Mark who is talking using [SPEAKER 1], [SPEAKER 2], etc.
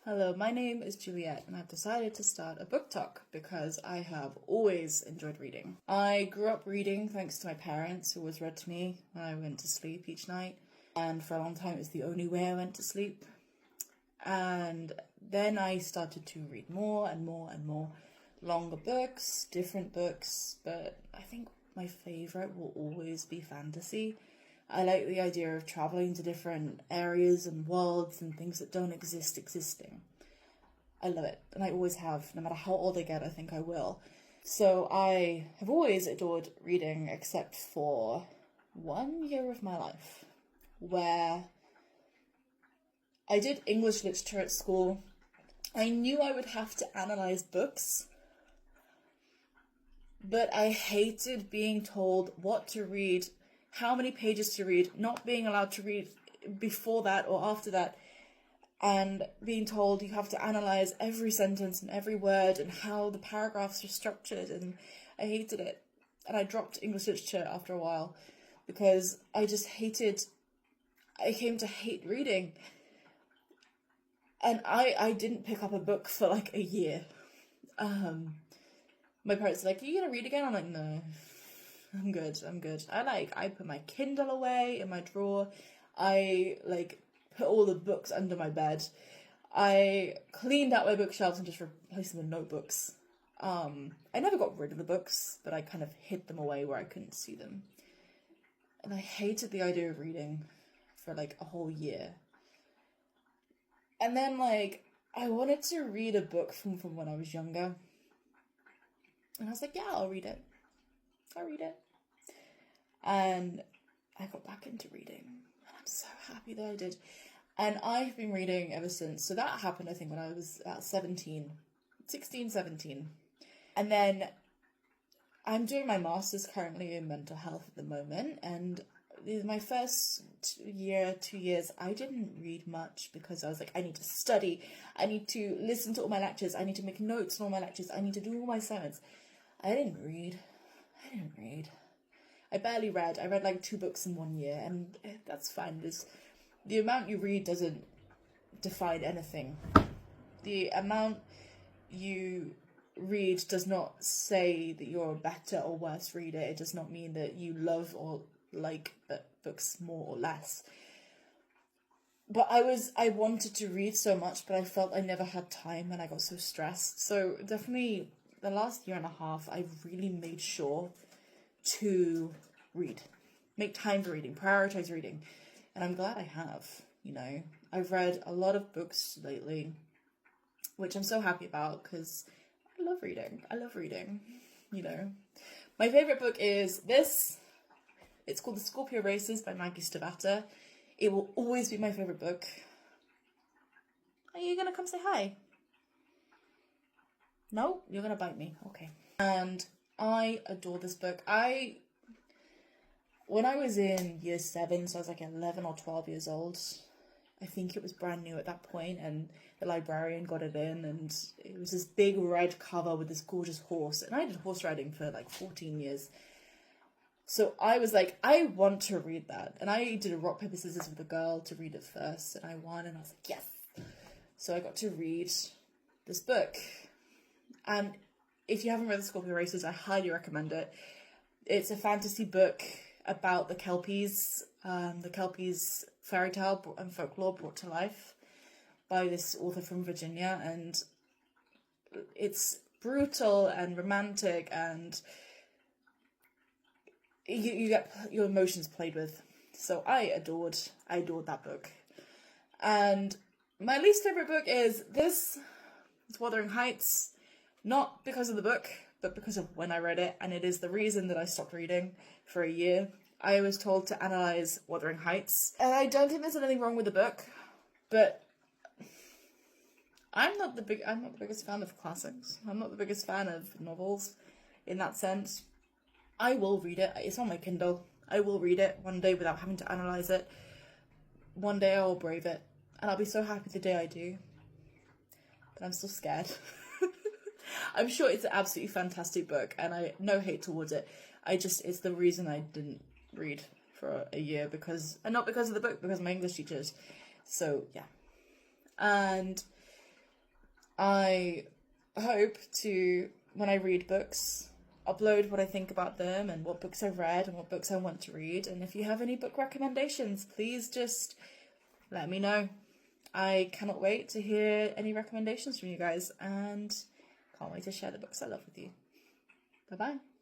[SPEAKER 1] Hello, my name is Juliet and I've decided to start a book talk because I have always enjoyed reading. I grew up reading thanks to my parents who always read to me when I went to sleep each night, and for a long time it was the only way I went to sleep. And then I started to read more and more and more longer books, different books, but I think my favourite will always be fantasy. I like the idea of travelling to different areas and worlds and things that don't exist existing. I love it, and I always have. No matter how old I get, I think I will. So I have always adored reading, except for 1 year of my life, where I did English literature at school. I knew I would have to analyse books, but I hated being told what to read, how many pages to read, not being allowed to read before that or after that, and being told you have to analyse every sentence and every word and how the paragraphs are structured, and I hated it. And I dropped English literature after a while because I came to hate reading. And I didn't pick up a book for like a year. My parents were like, "Are you gonna read again?" I'm like, "No. I'm good. I put my Kindle away in my drawer. I, put all the books under my bed. I cleaned out my bookshelves and just replaced them with notebooks. I never got rid of the books, but I kind of hid them away where I couldn't see them. And I hated the idea of reading for, a whole year. And then, I wanted to read a book from when I was younger. And I was like, yeah, I'll read it. And I got back into reading, and I'm so happy that I did. And I've been reading ever since. So that happened, I think, when I was about 16, 17. And then I'm doing my master's currently in mental health at the moment, and my first 2 years, I didn't read much because I was like, I need to study, I need to listen to all my lectures, I need to make notes on all my lectures, I need to do all my assignments. I didn't read. I barely read. I read 2 books in 1 year, and that's fine. The amount you read doesn't define anything. The amount you read does not say that you're a better or worse reader. It does not mean that you love or like books more or less. But I wanted to read so much, but I felt I never had time and I got so stressed. So definitely the last year and a half, I've really made sure to read, make time for reading, prioritize reading, and I'm glad I have. I've read a lot of books lately, which I'm so happy about because I love reading. My favorite book is this. It's called The Scorpio Races by Maggie Stavata. It will always be my favorite book. Are you gonna come say hi? No, you're gonna bite me. Okay. And I adore this book. When I was in year 7, so I was 11 or 12 years old, I think it was brand new at that point, and the librarian got it in, and it was this big red cover with this gorgeous horse, and I did horse riding for 14 years. So I was like, I want to read that, and I did a rock, paper, scissors with a girl to read it first, and I won, and I was like, yes! So I got to read this book, and if you haven't read The Scorpio Races, I highly recommend it. It's a fantasy book about the Kelpies fairy tale and folklore brought to life by this author from Virginia, and it's brutal and romantic, and you get your emotions played with. So I adored that book. And my least favourite book is this. It's Wuthering Heights. Not because of the book, but because of when I read it, and it is the reason that I stopped reading for a year. I was told to analyse Wuthering Heights, and I don't think there's anything wrong with the book, but I'm not the biggest fan of classics. I'm not the biggest fan of novels in that sense. I will read it. It's on my Kindle. I will read it one day without having to analyse it. One day I will brave it, and I'll be so happy the day I do. But I'm still scared. I'm sure it's an absolutely fantastic book, and no hate towards it. It's the reason I didn't read for a year, and not because of the book, because of my English teachers. So, yeah. And I hope to, when I read books, upload what I think about them and what books I've read and what books I want to read. And if you have any book recommendations, please just let me know. I cannot wait to hear any recommendations from you guys, and can't wait to share the books I love with you. Bye-bye.